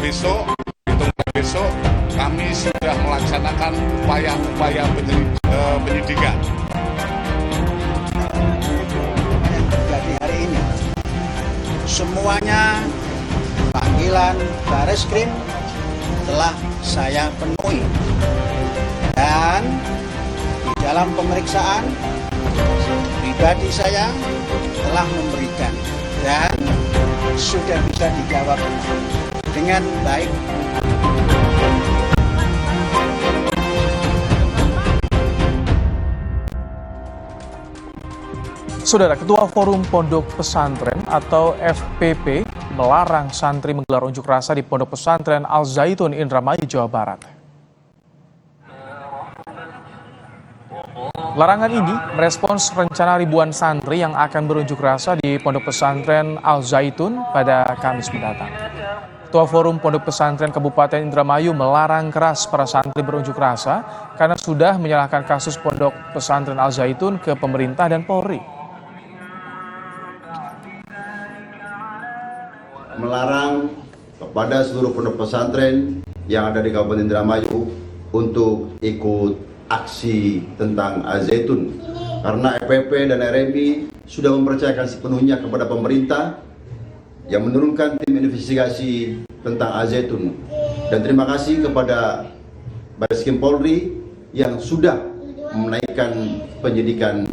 besok kami sudah melaksanakan upaya-upaya penyidikan. Yang terjadi hari ini, semuanya panggilan Bareskrim telah saya penuhi, dan di dalam pemeriksaan pribadi saya telah memberikan dan sudah bisa dijawab dengan baik. Saudara, Ketua Forum Pondok Pesantren atau FPP melarang santri menggelar unjuk rasa di Pondok Pesantren Al Zaitun, Indramayu, Jawa Barat. Larangan ini merespons rencana ribuan santri yang akan berunjuk rasa di Pondok Pesantren Al Zaitun pada Kamis mendatang. Ketua Forum Pondok Pesantren Kabupaten Indramayu melarang keras para santri berunjuk rasa karena sudah menyerahkan kasus Pondok Pesantren Al Zaitun ke pemerintah dan Polri. Melarang kepada seluruh pondok pesantren yang ada di Kabupaten Indramayu untuk ikut aksi tentang Al Zaitun, karena FPP dan RMI sudah mempercayakan sepenuhnya kepada pemerintah yang menurunkan tim investigasi tentang Al Zaitun, dan terima kasih kepada Bareskrim Polri yang sudah menaikkan penyidikan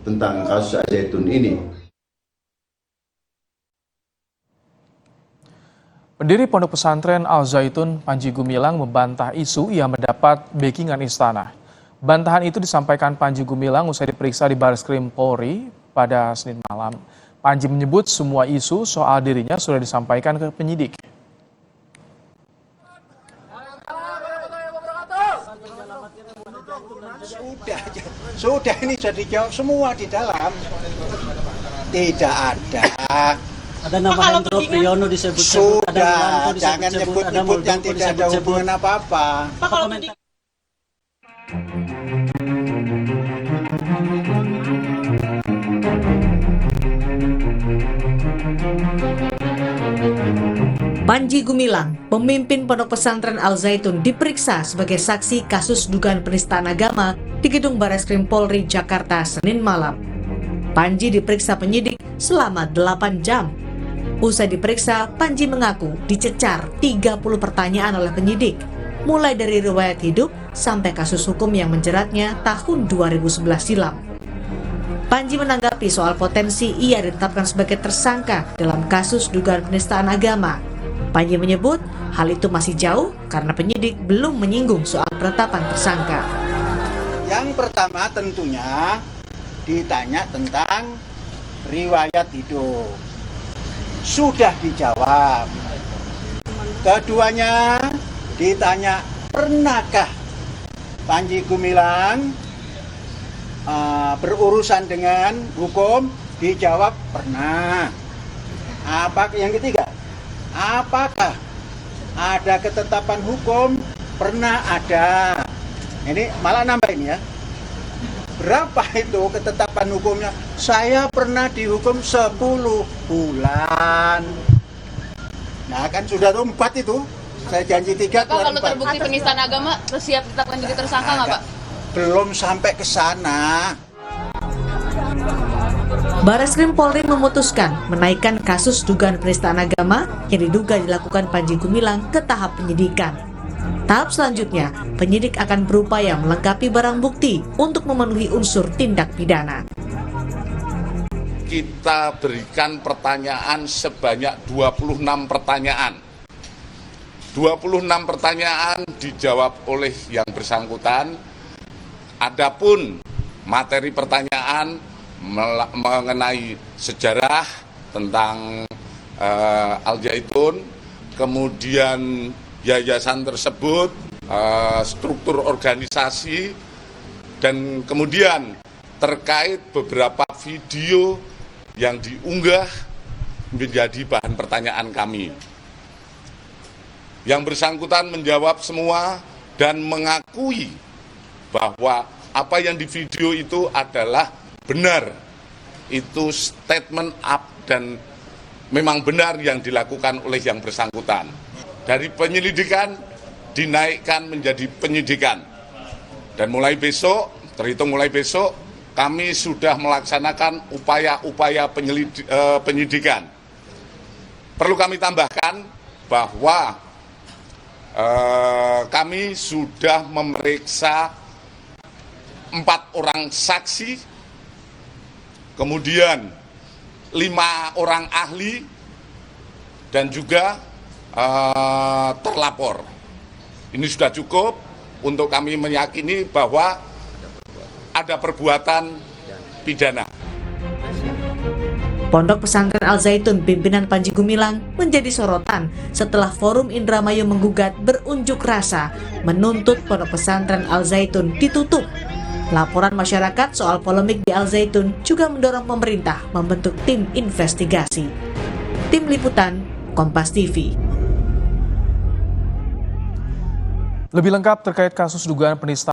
tentang kasus Al Zaitun ini. Pendiri Pondok Pesantren Al Zaitun, Panji Gumilang, membantah isu ia mendapat backingan istana. Bantahan itu disampaikan Panji Gumilang usai diperiksa di Bareskrim Polri pada Senin malam. Panji menyebut semua isu soal dirinya sudah disampaikan ke penyidik. Sudah ini sudah dijawab semua di dalam. Tidak ada. Ada nama Hendro Priyono disebut. Sudah, jangan nyebut-nyebut yang tidak ada hubungan apa-apa. Panji Gumilang, pemimpin Pondok Pesantren Al Zaitun, diperiksa sebagai saksi kasus dugaan penistaan agama di Gedung Bareskrim Polri Jakarta Senin malam. Panji diperiksa penyidik selama 8 jam. Usai diperiksa, Panji mengaku dicecar 30 pertanyaan oleh penyidik, mulai dari riwayat hidup sampai kasus hukum yang menjeratnya tahun 2011 silam. Panji menanggapi soal potensi ia ditetapkan sebagai tersangka dalam kasus dugaan penistaan agama. Panji menyebut hal itu masih jauh karena penyidik belum menyinggung soal penetapan tersangka. Yang pertama tentunya ditanya tentang riwayat hidup. Sudah dijawab. Keduanya ditanya, pernahkah Panji Gumilang berurusan dengan hukum? Dijawab pernah. Yang ketiga, apakah ada ketetapan hukum? Pernah ada. Ini malah nambah ini ya. Berapa itu ketetapan hukumnya? Saya pernah dihukum 10 bulan. Nah kan sudah tuh 4 itu. Saya janji 3 keluar 4. Kalau terbukti penistaan agama, siap ditetapkan jadi tersangka nggak Pak? Belum sampai ke sana. Bareskrim Polri memutuskan menaikkan kasus dugaan penistaan agama yang diduga dilakukan Panji Gumilang ke tahap penyidikan. Tahap selanjutnya, penyidik akan berupaya melengkapi barang bukti untuk memenuhi unsur tindak pidana. Kita berikan pertanyaan sebanyak 26 pertanyaan. 26 pertanyaan dijawab oleh yang bersangkutan. Adapun materi pertanyaan mengenai sejarah tentang Al Zaitun, kemudian yayasan tersebut, struktur organisasi, dan kemudian terkait beberapa video yang diunggah menjadi bahan pertanyaan kami. Yang bersangkutan menjawab semua dan mengakui bahwa apa yang di video itu adalah benar. Itu statement up dan memang benar yang dilakukan oleh yang bersangkutan. dari penyelidikan dinaikkan menjadi penyidikan. Dan mulai besok, terhitung mulai besok, kami sudah melaksanakan upaya-upaya penyidikan. Perlu kami tambahkan bahwa kami sudah memeriksa 4 orang saksi, kemudian 5 orang ahli, dan juga terlapor. Ini sudah cukup untuk kami meyakini bahwa ada perbuatan pidana. Pondok Pesantren Al Zaitun pimpinan Panji Gumilang menjadi sorotan setelah Forum Indramayu menggugat berunjuk rasa menuntut Pondok Pesantren Al Zaitun ditutup. Laporan masyarakat soal polemik di Al Zaitun juga mendorong pemerintah membentuk tim investigasi. Tim Liputan, Kompas TV. Lebih lengkap terkait kasus dugaan penistaan